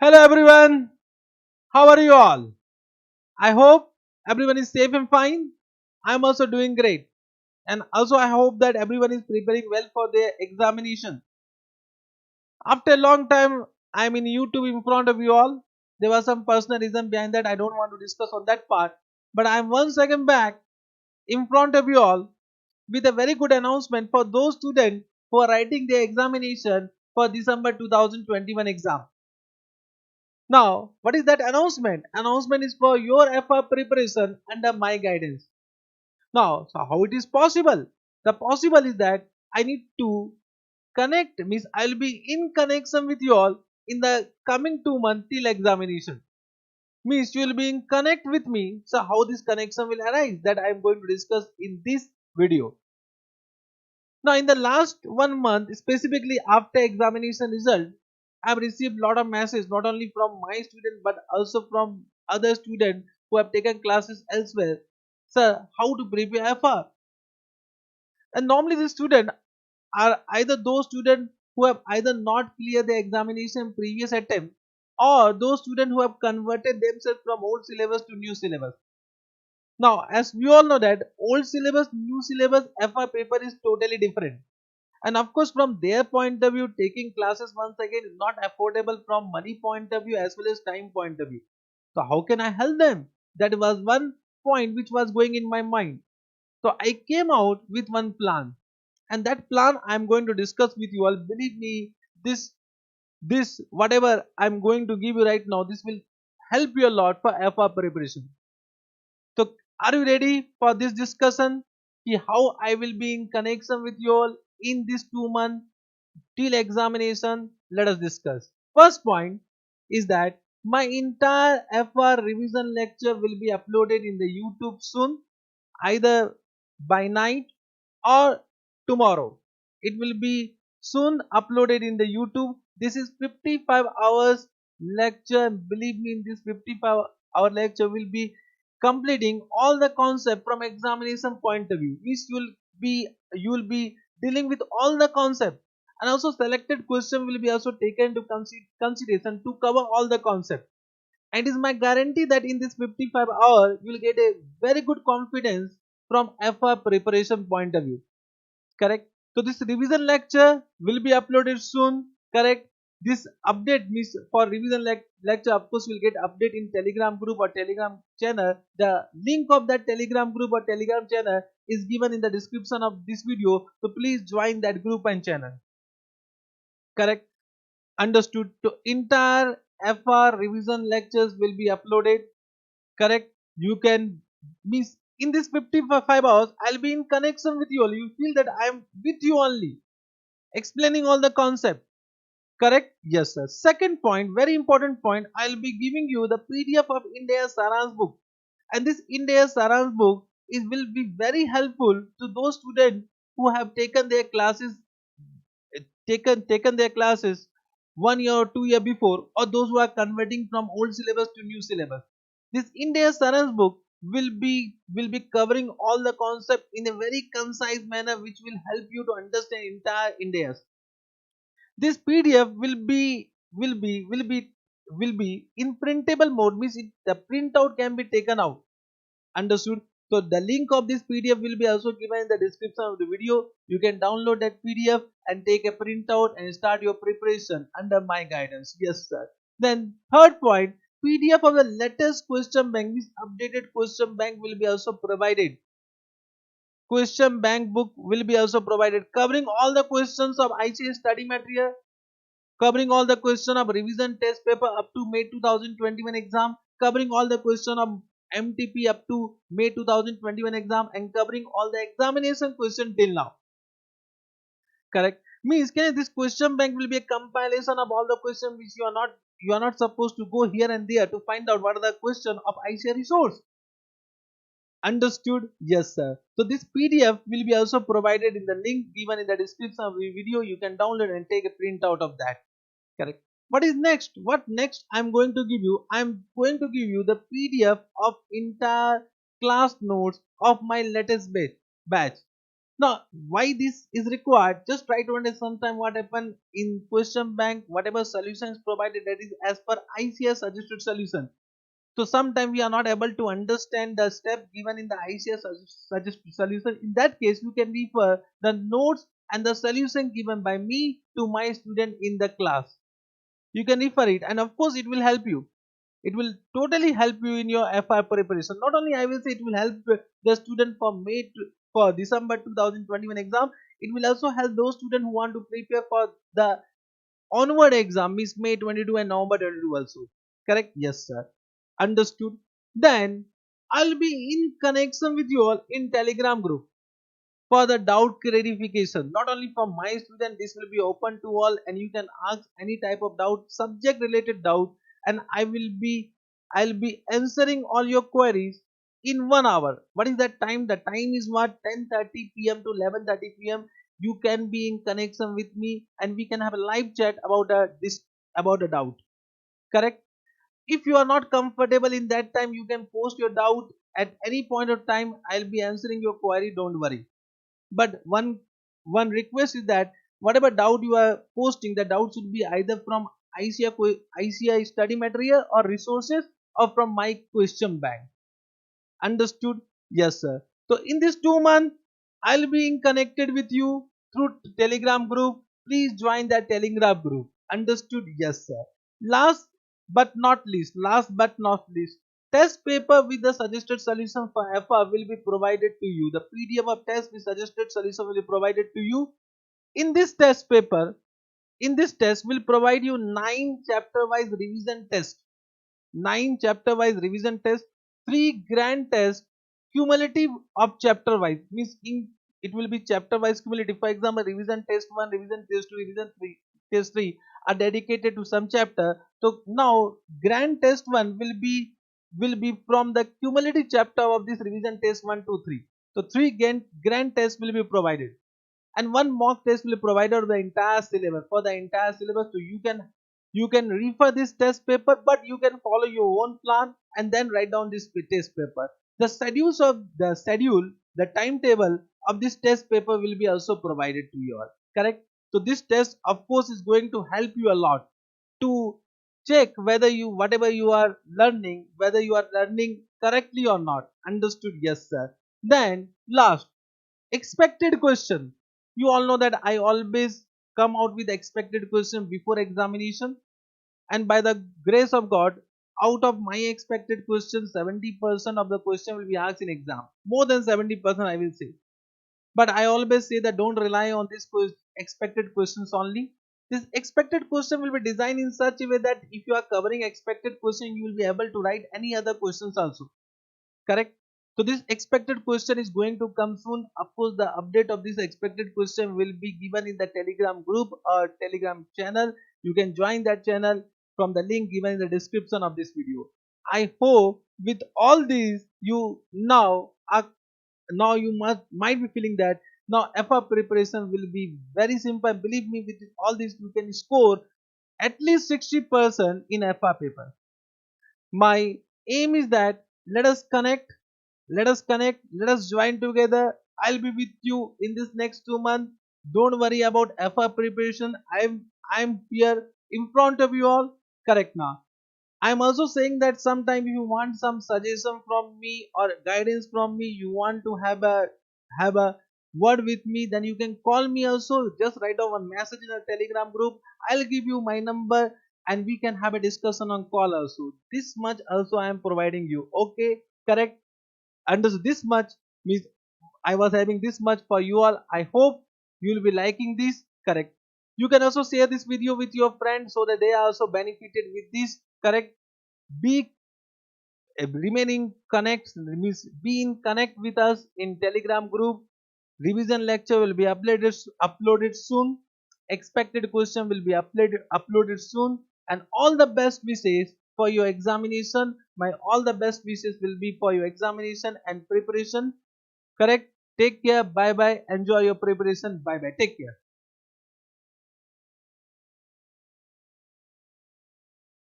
Hello everyone, how are you all? I hope everyone is safe and fine. I'm also doing great. And also I hope that everyone is preparing well for their examination. After a long time, I'm in YouTube in front of you all. There was some personal reason behind that. I don't want to discuss on that part. But I'm once again back in front of you all with a very good announcement for those students who are writing their examination for December 2021 exam. Now, what is that announcement? Announcement is for your FR preparation under my guidance. Now, so how it is possible? The possible is that I need to connect, means I'll be in connection with you all in the coming 2 months till examination. Means you will be in connect with me. So how this connection will arise, that I am going to discuss in this video. Now in the last 1 month, specifically after examination result, I have received lot of messages not only from my student but also from other students who have taken classes elsewhere. Sir, how to prepare FR? And normally the students are either those students who have either not cleared the examination previous attempt, or those students who have converted themselves from old syllabus to new syllabus. Now, as we all know that old syllabus, new syllabus, FR paper is totally different. And of course, from their point of view, taking classes once again is not affordable from money point of view as well as time point of view. So how can I help them? That was one point which was going in my mind. So I came out with one plan, and that plan I'm going to discuss with you all. Believe me, this whatever I'm going to give you right now, this will help you a lot for FR preparation. So are you ready for this discussion? How I will be in connection with you all in this 2 month till examination? Let us discuss. First point is that my entire FR revision lecture will be uploaded in the YouTube soon, either by night or tomorrow. It will be soon uploaded in the YouTube. This is 55 hours lecture. Believe me, in this 55-hour lecture will be completing all the concept from examination point of view. Means you will be dealing with all the concept, and also selected question will be also taken to consideration to cover all the concept. And it is my guarantee that in this 55 hour you will get a very good confidence from FR preparation point of view. Correct? So this revision lecture will be uploaded soon. Correct? This update means for revision lecture, of course, will get update in Telegram group or Telegram channel. The link of that Telegram group or Telegram channel is given in the description of this video. So please join that group and channel. Correct? Understood? So entire FR revision lectures will be uploaded. Correct? You can, means in this 55 hours I'll be in connection with you all. You feel that I am with you only, explaining all the concept. Correct? Yes sir. Second point, very important point, I'll be giving you the PDF of Ind AS Saransh book. And this Ind AS Saransh book is will be very helpful to those students who have taken their classes, taken their classes 1 year or 2 year before, or those who are converting from old syllabus to new syllabus. This Ind AS Saransh book will be covering all the concept in a very concise manner, which will help you to understand entire Ind AS. This PDF will be in printable mode, means the printout can be taken out. Understood? So the link of this PDF will be also given in the description of the video. You can download that PDF and take a printout and start your preparation under my guidance. Yes sir. Then third point, PDF of the latest question bank, means updated question bank will be also provided. Question bank book will be also provided, covering all the questions of ICAI study material, covering all the question of revision test paper up to May 2021 exam, covering all the question of MTP up to May 2021 exam, and covering all the examination question till now. Correct? Means this question bank will be a compilation of all the questions which you are not supposed to go here and there to find out what are the question of ICAI resource. Understood? Yes sir. So this PDF will be also provided in the link given in the description of the video. You can download and take a printout of that. Correct? What is next? What next I'm going to give you? I'm going to give you the PDF of entire class notes of my latest batch. Now, why this is required? Just try to understand sometime what happened in question bank, whatever solution is provided, that is as per ICAI suggested solution. So sometimes we are not able to understand the step given in the ICAI suggested solution. In that case, you can refer the notes and the solution given by me to my student in the class. You can refer it, and of course, it will help you. It will totally help you in your FI preparation. Not only I will say it will help the student for for December 2021 exam. It will also help those students who want to prepare for the onward exam, means May 22 and November 22 also. Correct? Yes, sir. Understood. Then I'll be in connection with you all in Telegram group for the doubt clarification. Not only for my student, this will be open to all, and you can ask any type of doubt, subject related doubt, and I'll be answering all your queries in 1 hour. What is that time? The time is what? 10:30 p.m. to 11:30 p.m. You can be in connection with me, and we can have a live chat about this about a doubt. Correct? If you are not comfortable in that time, you can post your doubt at any point of time. I'll be answering your query. Don't worry. But one request is that whatever doubt you are posting, the doubt should be either from ICI study material or resources, or from my question bank. Understood? Yes, sir. So in this 2 month, I'll be in connected with you through Telegram group. Please join that Telegram group. Understood? Yes, sir. Last but not least, test paper with the suggested solution for FR will be provided to you. The PDF of test with suggested solution will be provided to you. In this test paper, in this test, will provide you 9 chapter-wise revision test. 9 chapter-wise revision test, 3 grand tests, cumulative of chapter-wise. Means it will be chapter-wise cumulative. For example, revision test 1, revision test 2, revision 3, test 3 are dedicated to some chapter. So now grand test 1 will be from the cumulative chapter of this revision test 1, 2, 3. So 3 grand tests will be provided, and one mock test will be provided the entire syllabus, for the entire syllabus. So you can refer this test paper, but you can follow your own plan and then write down this test paper. The timetable of this test paper will be also provided to you all. Correct? So this test of course is going to help you a lot to check whether you whatever you are learning, whether you are learning correctly or not. Understood? Yes, sir. Then last, expected question. You all know that I always come out with expected question before examination, and by the grace of God, out of my expected questions, 70% of the question will be asked in exam. More than 70%, I will say. But I always say that don't rely on this expected questions only. This expected question will be designed in such a way that if you are covering expected question, you will be able to write any other questions also. Correct? So this expected question is going to come soon. Of course, the update of this expected question will be given in the Telegram group or Telegram channel. You can join that channel from the link given in the description of this video. I hope with all these you now you might be feeling that now FR preparation will be very simple. Believe me, with all this you can score at least 60% in FR paper. My aim is that let us join together. I'll be with you in this next 2 months. Don't worry about FR preparation. I'm here in front of you all. Correct now. I'm also saying that sometime if you want some suggestion from me or guidance from me, you want to have a word with me, then you can call me also. Just write down one message in a Telegram group. I'll give you my number and we can have a discussion on call also. This much also I am providing you. Okay, correct. Under this much means I was having this much for you all. I hope you will be liking this. Correct. You can also share this video with your friends so that they are also benefited with this. Correct. Be remaining connect means be in connect with us in Telegram group. Revision lecture will be uploaded soon. Expected question will be uploaded soon. And all the best wishes for your examination. My all the best wishes will be for your examination and preparation. Correct. Take care. Bye bye. Enjoy your preparation. Bye bye. Take care.